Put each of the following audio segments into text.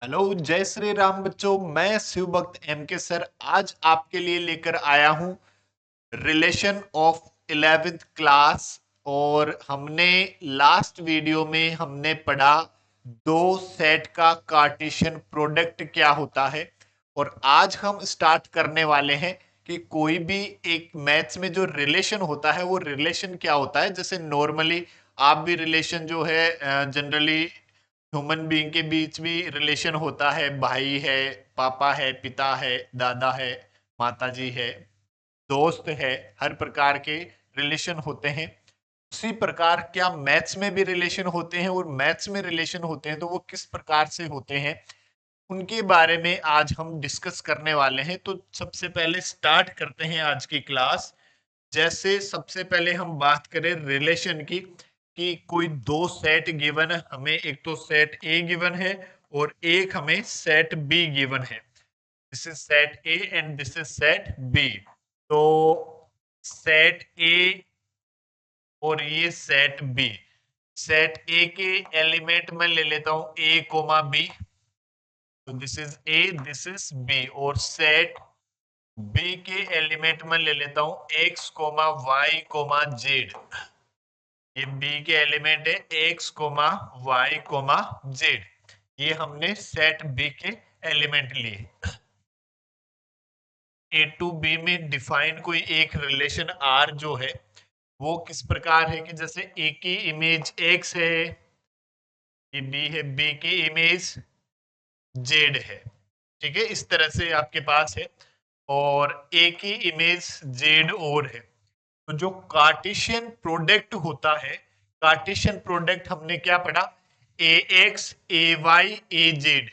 Hello जय श्री राम बच्चों। मैं शिव भक्त एम के सर आज आपके लिए लेकर आया हूं रिलेशन ऑफ 11th क्लास। और हमने लास्ट वीडियो में हमने पढ़ा दो सेट का कार्टेशियन प्रोडक्ट क्या होता है। और आज हम स्टार्ट करने वाले हैं कि कोई भी एक मैथ्स में जो रिलेशन होता है वो रिलेशन क्या होता है। जैसे नॉर्मली आप भी रिलेशन जो है जनरली ह्यूमन बीइंग के बीच भी रिलेशन होता है, भाई है, पापा है, पिता है, दादा है, माता जी है, दोस्त है, हर प्रकार के रिलेशन होते हैं। उसी प्रकार क्या मैथ्स में भी रिलेशन होते हैं, और मैथ्स में रिलेशन होते हैं तो वो किस प्रकार से होते हैं उनके बारे में आज हम डिस्कस करने वाले हैं। तो सबसे पहले स्टार्ट करते हैं आज की क्लास। जैसे सबसे पहले हम बात करें रिलेशन की, कि कोई दो सेट गिवन है हमें, एक तो सेट ए गिवन है और एक हमें सेट बी गिवन है। This is set A and this is set B. तो सेट ए और ये सेट बी। सेट ए के एलिमेंट में ले लेता हूं ए कोमा बी, तो this is A this is B. और सेट बी के एलिमेंट में ले लेता हूं X comma Y comma Z. ये बी के एलिमेंट है X comma Y comma Z. ये हमने सेट बी के एलिमेंट लिए। ए टू बी में डिफाइन कोई एक रिलेशन आर जो है वो किस प्रकार है कि जैसे ए की इमेज एक्स है, ये बी है, बी की इमेज जेड है। ठीक है, इस तरह से आपके पास है। और ए की इमेज जेड और है। तो जो कार्टेशियन प्रोडक्ट होता है, कार्टेशियन प्रोडक्ट हमने क्या पढ़ा, A X A Y A Z,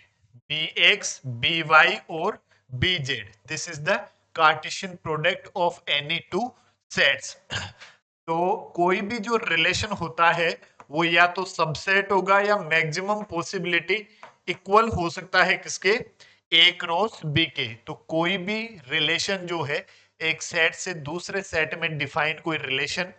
B X B Y और B Z. This is the Cartesian product of any two sets. तो कोई भी जो रिलेशन होता है वो या तो सबसेट होगा या मैक्सिमम पॉसिबिलिटी इक्वल हो सकता है किसके, ए क्रॉस बी के। तो कोई भी रिलेशन जो है एक सेट से दूसरे सेट में डिफाइंड कोई रिलेशन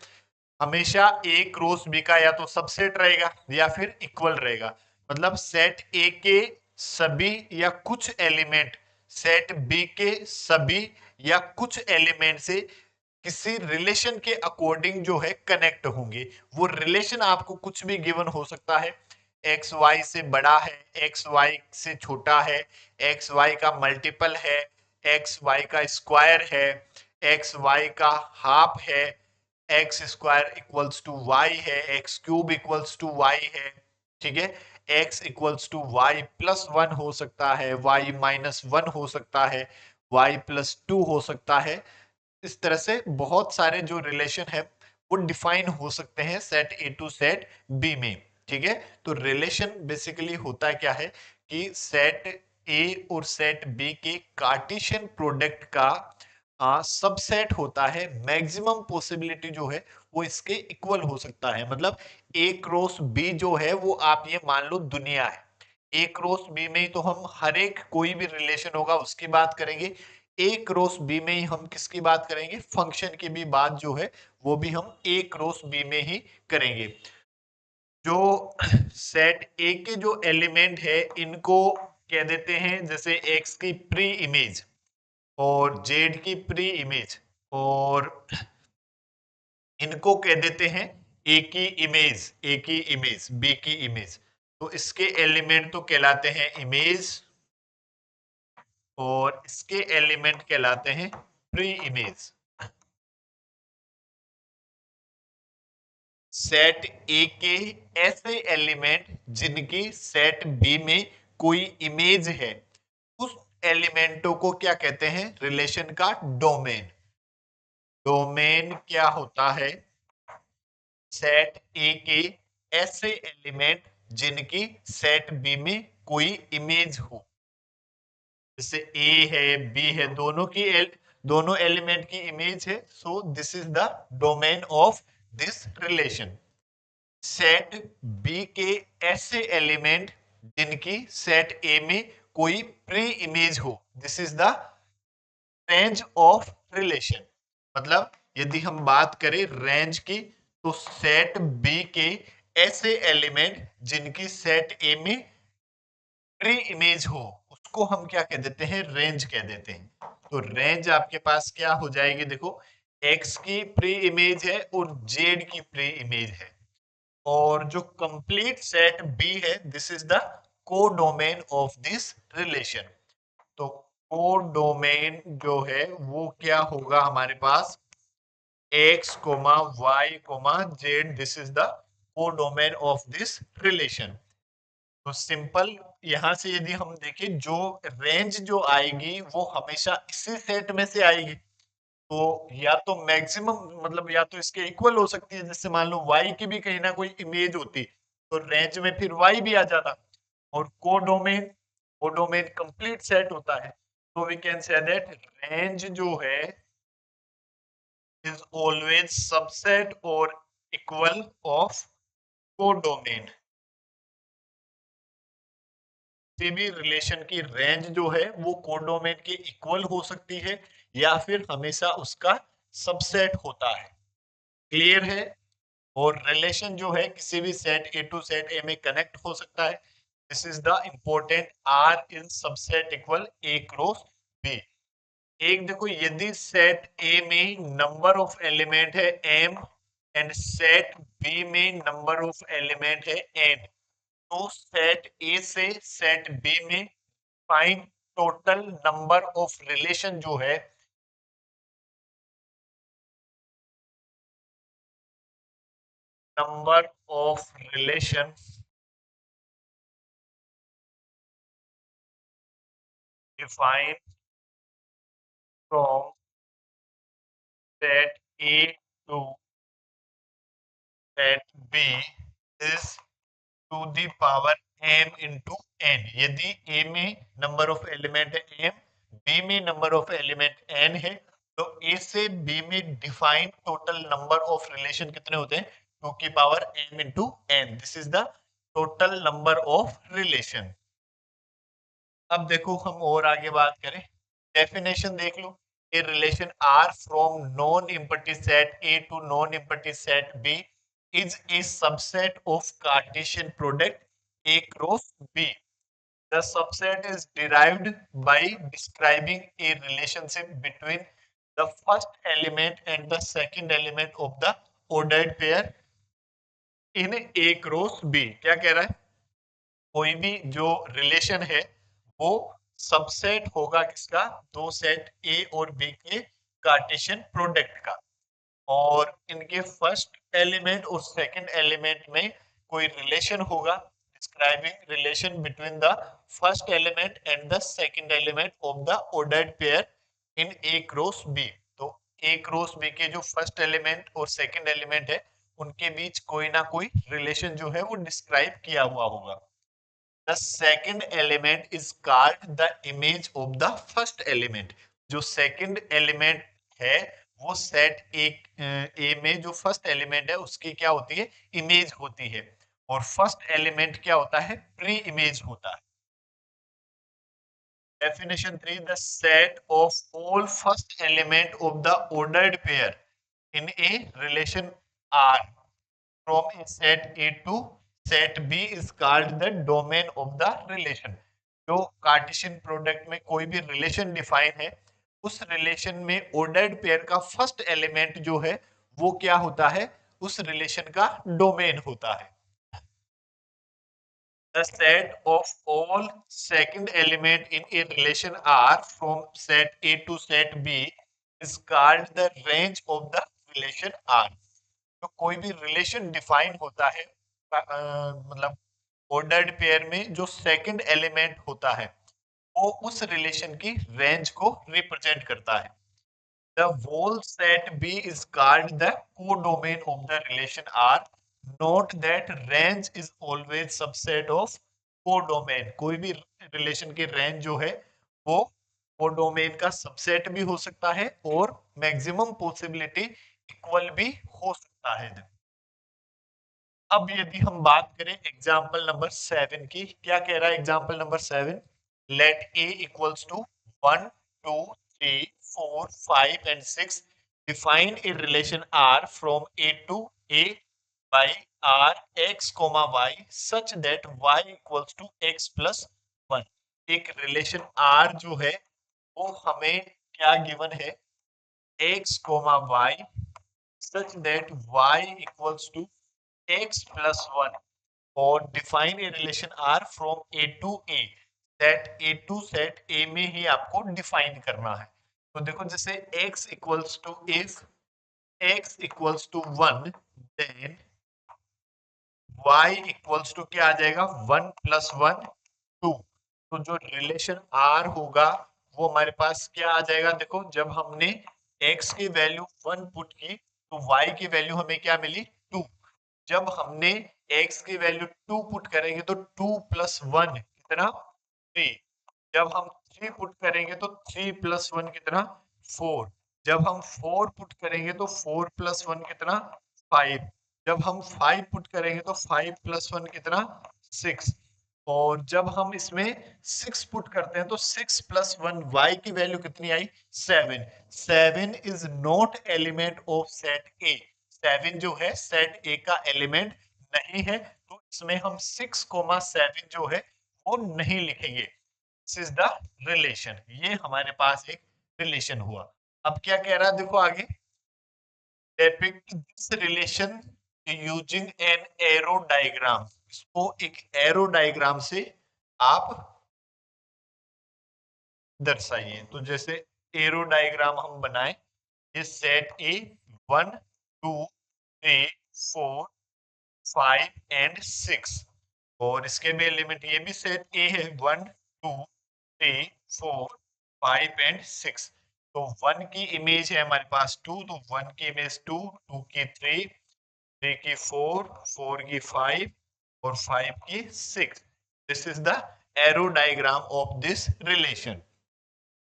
हमेशा ए क्रॉस बी का या तो सबसेट रहेगा या फिर इक्वल रहेगा। मतलब सेट ए के सभी या कुछ एलिमेंट सेट बी के सभी या कुछ एलिमेंट से किसी रिलेशन के अकॉर्डिंग जो है कनेक्ट होंगे। वो रिलेशन आपको कुछ भी गिवन हो सकता है, एक्स वाई से बड़ा है, एक्स वाई से छोटा है, एक्स वाई का मल्टीपल है, एक्स वाई का स्क्वायर है, एक्स वाई का हाफ है, X square equals to Y है, X cube equals to Y है। ठीक है, X equals to Y plus one हो सकता है, वाई माइनस वन हो सकता है, वाई प्लस टू हो सकता है। इस तरह से बहुत सारे जो रिलेशन है वो डिफाइन हो सकते हैं set A to set B में। ठीक है, तो रिलेशन बेसिकली होता क्या है कि सेट ए और सेट बी के कार्टेशियन प्रोडक्ट का सबसेट होता है। मैक्सिमम पॉसिबिलिटी जो है वो इसके इक्वल हो सकता है। मतलब ए क्रॉस बी जो है वो आप ये मान लो दुनिया है, ए क्रॉस बी में ही तो हम हर एक कोई भी रिलेशन होगा उसकी बात करेंगे। ए क्रॉस बी में ही हम किसकी बात करेंगे, फंक्शन की भी बात जो है वो भी हम ए क्रॉस बी में ही करेंगे। जो सेट ए के जो एलिमेंट है इनको कह देते हैं जैसे एक्स की प्री इमेज और जेड की प्री इमेज, और इनको कह देते हैं ए की इमेज, ए की इमेज बी की इमेज। तो इसके एलिमेंट तो कहलाते हैं इमेज और इसके एलिमेंट कहलाते हैं प्री इमेज। सेट ए के ऐसे एलिमेंट जिनकी सेट बी में कोई इमेज है, उस एलिमेंटों को क्या कहते हैं, रिलेशन का डोमेन। डोमेन क्या होता है, सेट ए के ऐसे एलिमेंट जिनकी सेट बी में कोई इमेज हो। जैसे ए है बी है, दोनों एलिमेंट की इमेज है, so this is the domain of this relation. Set B के ऐसे एलिमेंट जिनकी सेट ए में कोई प्री इमेज हो, this is the range of relation. मतलब यदि हम बात करें रेंज की, तो सेट बी के ऐसे एलिमेंट जिनकी सेट ए में प्री इमेज हो उसको हम क्या कह देते हैं, रेंज कह देते हैं। तो रेंज आपके पास क्या हो जाएगी, देखो x की प्री इमेज है और z की प्री इमेज है, और जो कंप्लीट सेट B है this is the codomain of this relation. तो कोडोमेन जो है वो क्या होगा हमारे पास, x comma y comma z, this is the codomain of this relation. तो सिंपल यहां से यदि हम देखें जो रेंज जो आएगी वो हमेशा इसी सेट में से आएगी। तो या तो मैक्सिमम मतलब या तो इसके इक्वल हो सकती है, जैसे मान लो y की भी कहीं ना कोई इमेज होती तो रेंज में फिर y भी आ जाता। और कोडोमेन, कोडोमेन कंप्लीट सेट होता है, तो we can say that range जो है इज ऑलवेज सबसेट और इक्वल ऑफ कोडोमेन। किसी भी रिलेशन की रेंज जो है वो कोडोमेन के इक्वल हो सकती है या फिर हमेशा उसका सबसेट होता है। क्लियर है? और रिलेशन जो है किसी भी set A to set A में कनेक्ट हो सकता है। This is the important R in subset equal A cross B. एक देखो यदि सेट ए में नंबर ऑफ एलिमेंट है m एंड सेट बी में नंबर ऑफ एलिमेंट है n, तो सेट ए से सेट बी में find total number of relation जो है, number of relation defined from set A to set B is to the power m into n। यदि a में number of element है m, b में number of element n है, तो a से b में defined total number of relation कितने होते हैं, 2 की power m into n। This is the total number of relation. अब देखो हम और आगे बात करें, डेफिनेशन देख लो। A relation R from non empty set A to non empty set B is A subset of Cartesian product A cross B. The subset is derived by describing a relationship between the first element and the second element of the ordered pair in A cross B। क्या कह रहा है, कोई भी जो relation है वो subset होगा किसका, दो सेट ए और बी के कार्टेशियन प्रोडक्ट का, और इनके फर्स्ट एलिमेंट और सेकंड एलिमेंट में कोई रिलेशन होगा describing relation between the first element and the second element of the ordered pair in A cross B. तो ए क्रॉस बी के जो फर्स्ट एलिमेंट और सेकंड एलिमेंट है उनके बीच कोई ना कोई रिलेशन जो है वो डिस्क्राइब किया हुआ होगा। The second element is called the image of the first element। जो second element है वो सेट ए में जो फर्स्ट एलिमेंट है उसकी क्या होती है, इमेज होती है, और फर्स्ट एलिमेंट क्या होता है, प्री इमेज होता है। Definition 3, the set of all first element of the ordered pair in a relation R from a set A to set B is called the domain of the relation। जो Cartesian product में कोई भी relation define है उस relation में ordered pair का first element जो है वो क्या होता है, उस रिलेशन का डोमेन होता है। The set of all second element in a relation R from set A to set B is called the range of the relation R। तो कोई भी रिलेशन डिफाइन होता है मतलब ऑर्डर्ड पेयर में जो सेकंड एलिमेंट होता है वो उस रिलेशन की रेंज को रिप्रेजेंट करता है। The whole set B is called the codomain of the relation R। Note that range is always subset of codomain। कोई भी रिलेशन की रेंज जो है वो कोडोमेन का सबसेट भी हो सकता है और मैक्सिमम पॉसिबिलिटी इक्वल भी हो सकता है। अब यदि हम बात करें एग्जाम्पल नंबर 7 की, क्या कह रहा है example number 7, let A equals to 1 2 3 4 5 and 6 define a relation R from A to A by r x comma y such that y equals to x plus 1। एक रिलेशन आर जो है वो हमें क्या गिवन है, x comma y such that y equals to x plus 1 और define a relation R from A to A, set A to set A में ही आपको डिफाइन करना है। तो देखो जैसे x equals to, if x equals to 1 then y equals to क्या आ जाएगा, 1 plus 1 2। तो जो रिलेशन R होगा वो हमारे पास क्या आ जाएगा, देखो जब हमने x की वैल्यू 1 पुट की तो y की वैल्यू हमें क्या मिली 2। जब हमने x की वैल्यू 2 पुट करेंगे तो 2 प्लस 1 कितना 3। जब हम 3 पुट करेंगे तो 3 प्लस 1 कितना 4। जब हम 4 पुट करेंगे तो 4 प्लस 1 कितना 5। जब हम 5 पुट करेंगे तो 5 प्लस 1 कितना 6। और जब हम इसमें 6 पुट करते हैं तो 6 प्लस 1 y की वैल्यू कितनी आई 7। 7 is not element of set ए। 7 जो है सेट ए का एलिमेंट नहीं है, तो इसमें हम 6,7 जो है वो नहीं लिखेंगे। दिस इज द रिलेशन, ये हमारे पास एक रिलेशन हुआ। अब क्या कह रहा है देखो आगे, depict this relation using an arrow diagram। इसको एक एरो डायग्राम से आप दर्शाइए। तो जैसे एरो डायग्राम हम बनाए, ये सेट ए 1 2 3 4 5 एंड 6 और इसके भी एलिमेंट ये भी सेट ए है 1 2 3 4 5 एंड 6। तो 1 की इमेज है हमारे पास 2, तो 1 की इमेज 2, 2 की 3, 3 की 4, 4 की 5 और 5 की 6। This is the arrow diagram of this relation.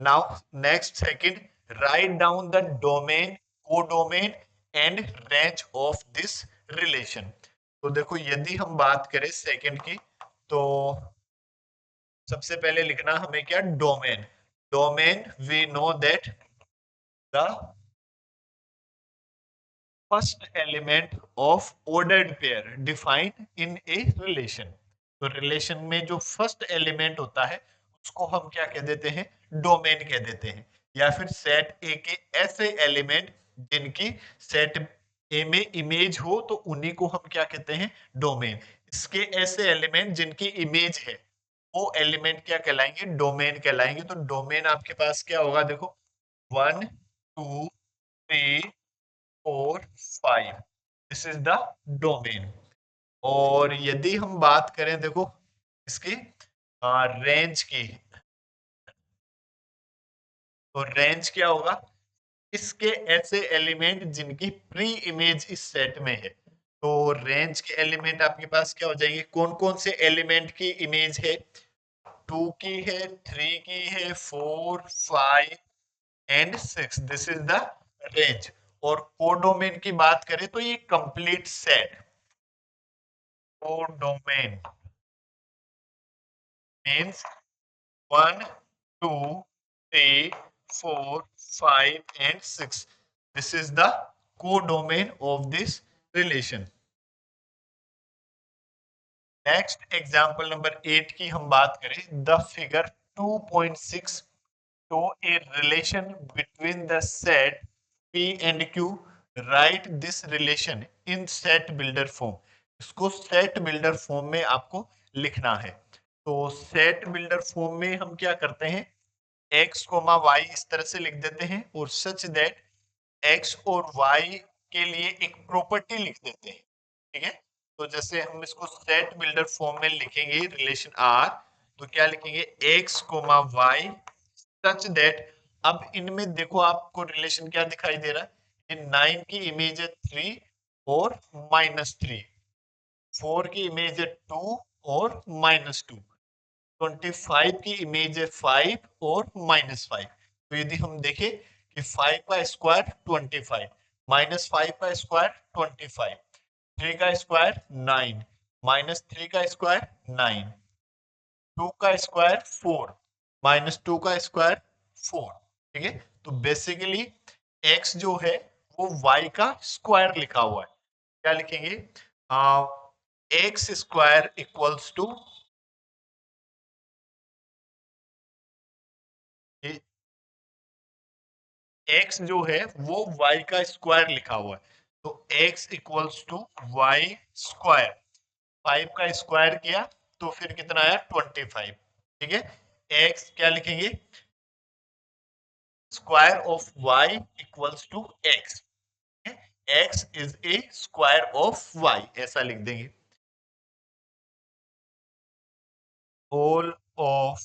Now next second, write down the domain, codomain and range of this relation. तो देखो यदि हम बात करें सेकंड की, तो सबसे पहले लिखना हमें क्या, domain. Domain we know that the first element of ordered pair defined in a relation. तो रिलेशन में जो फर्स्ट एलिमेंट होता है उसको हम क्या कह देते हैं, डोमेन कह देते हैं। या फिर सेट ए के ऐसे एलिमेंट जिनकी सेट ए में इमेज हो तो उन्हीं को हम क्या कहते हैं, डोमेन। इसके ऐसे एलिमेंट जिनकी इमेज है वो एलिमेंट क्या कहलाएंगे, डोमेन कहलाएंगे। तो डोमेन आपके पास क्या होगा, देखो 1 2 3 4 5, दिस इज द डोमेन। और यदि हम बात करें देखो इसकी रेंज की, तो रेंज क्या होगा, इसके ऐसे एलिमेंट जिनकी प्री इमेज इस सेट में है। तो रेंज के एलिमेंट आपके पास क्या हो जाएंगे, कौन कौन से एलिमेंट की इमेज है, 2 की है, 3 की है, 4 5 and 6, this is the range. और कोडोमेन की बात करें तो ये complete set, codomain means 1 2 3 4 5 and 6, this is the codomain of this relation। Next example number 8 की हम बात करें, the figure 2.6 show a relation between the set P and Q, write this relation in set builder form। इसको set builder form में आपको लिखना है। तो सेट बिल्डर फॉर्म में हम क्या करते हैं, x कोमा y इस तरह से लिख देते हैं और सच दैट x और y के लिए एक प्रॉपर्टी लिख देते हैं। ठीक है, तो जैसे हम इसको सेट बिल्डर फॉर्म में लिखेंगे रिलेशन R, तो क्या लिखेंगे, x comma y such that, अब इनमें देखो आपको रिलेशन क्या दिखाई दे रहा है, ये 9 की इमेज है 3 और -3, 4 की इमेज है 2 और -2, 25 की इमेज है 5 और -5। तो यदि हम देखें कि 5 का स्क्वायर 25, -5 का स्क्वायर 25, 3 का स्क्वायर 9, -3 का स्क्वायर 9, 2 का स्क्वायर 4, -2 का स्क्वायर 4। ठीक है, तो बेसिकली x जो है वो y का स्क्वायर लिखा हुआ है। क्या लिखेंगे, x square equals to x जो है वो y का स्क्वायर लिखा हुआ है, तो x equals to y square. 5 का स्क्वायर किया तो फिर कितना आया 25। ठीक है, x क्या लिखेंगे, square of y equals to x। x is a square of y, ऐसा लिख देंगे। होल ऑफ,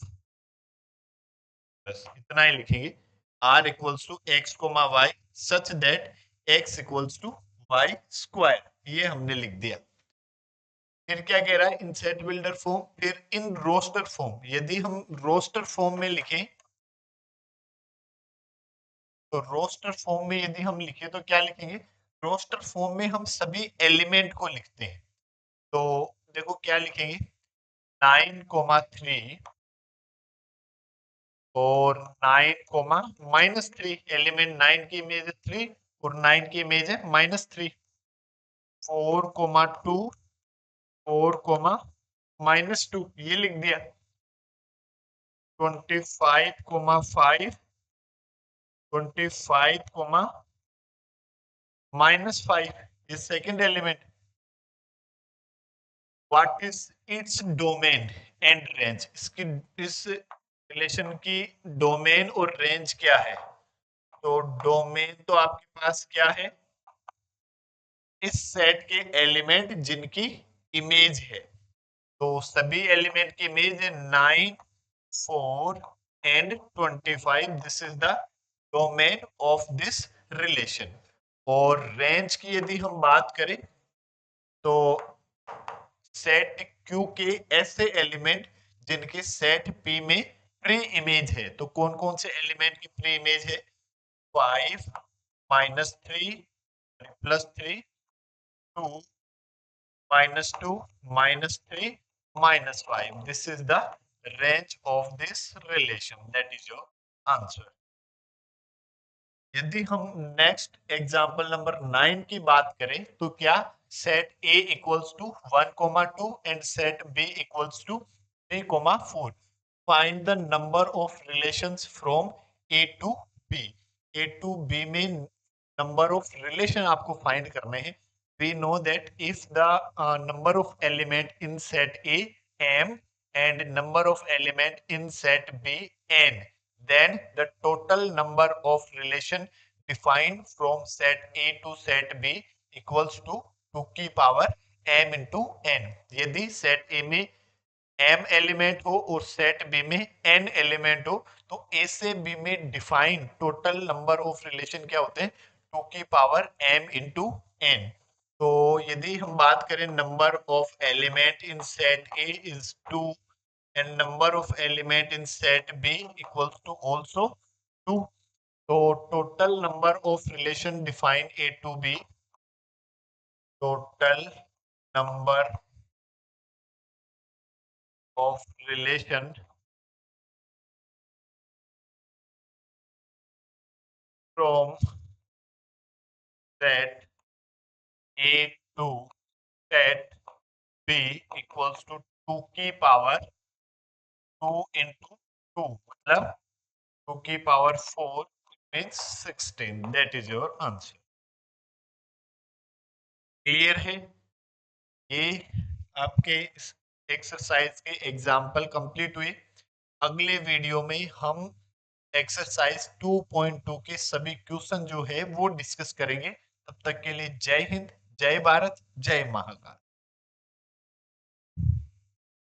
बस इतना ही लिखेंगे, r equals to x comma y such that x equals to y square, ये हमने लिख दिया। फिर क्या कह रहा है, इन सेट बिल्डर फॉर्म, फिर इन रोस्टर फॉर्म। यदि हम रोस्टर फॉर्म में लिखें, तो रोस्टर फॉर्म में यदि हम लिखें तो क्या लिखेंगे, रोस्टर फॉर्म में हम सभी एलिमेंट को लिखते हैं। तो देखो क्या लिखेंगे, 9,3 और 9,-3, एलिमेंट 9 की इमेज है 3 और 9 की इमेज है -3। 4,2 4,-2, ये लिख दिया। 25,5 25,-5, ये second element. What is its domain and range, इसकी, इस रिलेशन की डोमेन और रेंज क्या है। तो डोमेन तो आपके पास क्या है, इस सेट के एलिमेंट जिनकी इमेज है, तो सभी एलिमेंट की इमेज है 9, 4 and 25, this is the domain of this relation. और रेंज की यदि हम बात करें, तो सेट Q के ऐसे एलिमेंट जिनके सेट P में प्री इमेज है, तो कौन कौन से एलिमेंट की प्री इमेज है, 5, -3, +3, 2, -2, -3, -5, this is the range of this relation, that is your answer। यदि हम नेक्स्ट एग्जांपल नंबर 9 की बात करें, तो क्या, set A equals to 1,2 and set B equals to 3,4, find the number of relations from A to B। A to B में number of relation आपको find करने हैं। we know that if the number of element in set A m and number of element in set B n, then the total number of relation defined from set A to set B equals to 2 की power m into n। यदि set A में m element हो और set B में n element हो, तो a से b में define total number of relation क्या होते हैं, 2 की पावर m इंटू n। तो यदि हम बात करें, number of element in set a is 2 and number of element in set b equals to also 2, तो total number of relation define a to b, total number of relation from set A to set B equals to 2 की power 2 into 2, मतलब 2 की power 4 means 16, that is your answer। Clear है, ये आपके exercise के example complete हुए। अगले video में हम एक्सरसाइज 2.2 के सभी क्वेश्चन जो है वो डिस्कस करेंगे। तब तक के लिए जय हिंद, जय भारत, जय महाकाल।